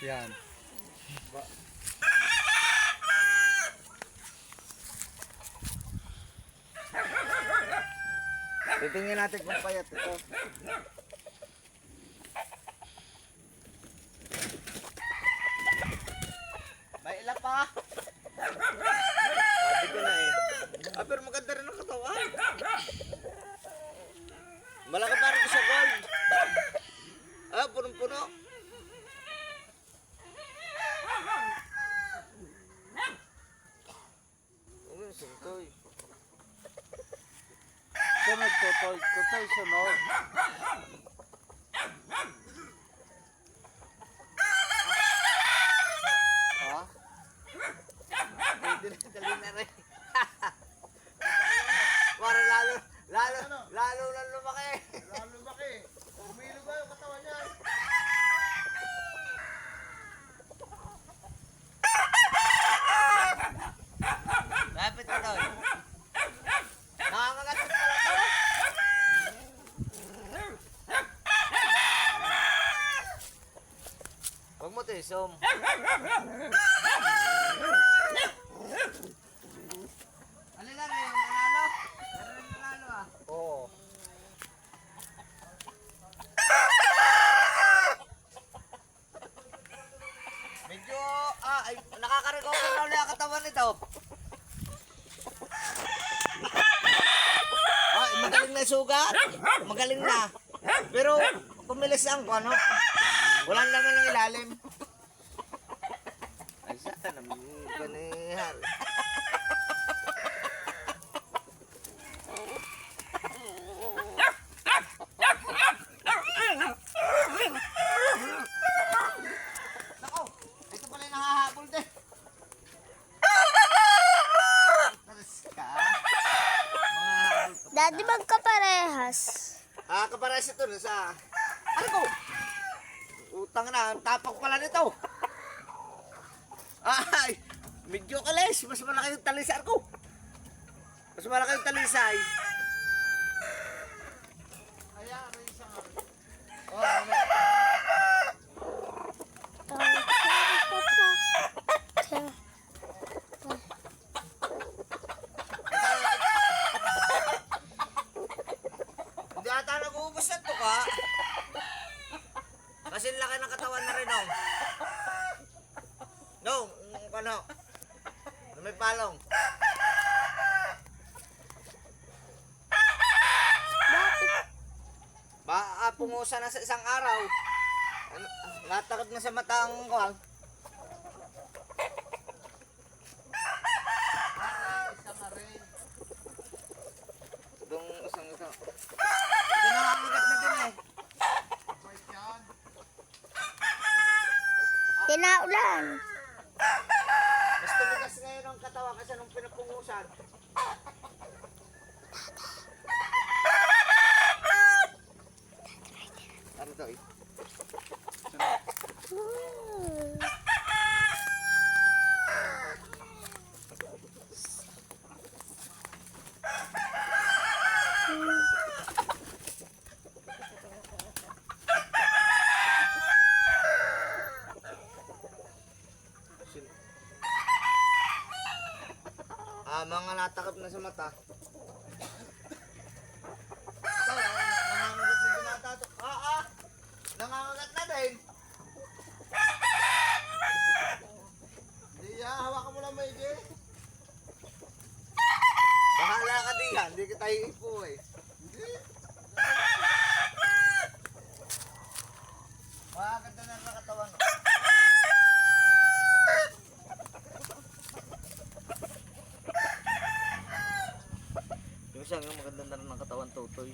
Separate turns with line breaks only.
Yan.
Titingnan natin kung payat ito. May ila pa. Sabi ko na eh. Pero maganda rin ang katawan. Malaki pa rin sa gold. Punong-puno. Suntoy.
Sunod, tutoy. Tutoy, sunod. Ha?
Dali na rin. Para lalo lang lumaki.
Lalo lumaki. Umilog ba yung katawan niya?
Lapit ka daw. Nakakagat pala to. Huwag mo to isom. Ano lang eh, nanalo? Meron nanalo ah.
Oo.
Medyo, ay, nakaka-recover na ulit ang katawan nito. Ay, magaling na sugat. Magaling na. Pero, pumilis ang ano. Walang naman ng ilalim. Ay, saan naman ganihal. Nako, ito pala yung nakahabol din. Taras ka. Mga habol pa.
Daddy, magkaparehas.
Kapares ito na sa... Ano ko? Utang na, ang tapak pala nito. Ay, medyo kalis. Mas malaki yung talisay ko. Mas malaki yung talisay.
Ayan, may isang
Oh, ano? Hindi ata nag-uubos na ito ka. Kasi laki ng katawan na rin, oh. No, ano? May palong. Pungusa na sa isang araw. Natakot na sa mata ang kuwang.
isa na rin.
Itong isang ito. Ito nakakagat na din eh.
Bait yan.
Tinaulan.
Mas tumigas ngayon ang katawan kasi nung pinapungusan. Ano to eh? Mga natakap na sa mata. Ito, nangangagat na tinatato. Nangangagat na din.
Iya, hawakan mo lang maigi.
Bahala ka diyan, hindi kita iipo eh. Ganda na ng katawan. Yung isang maganda na rin ng katawan, Totoy.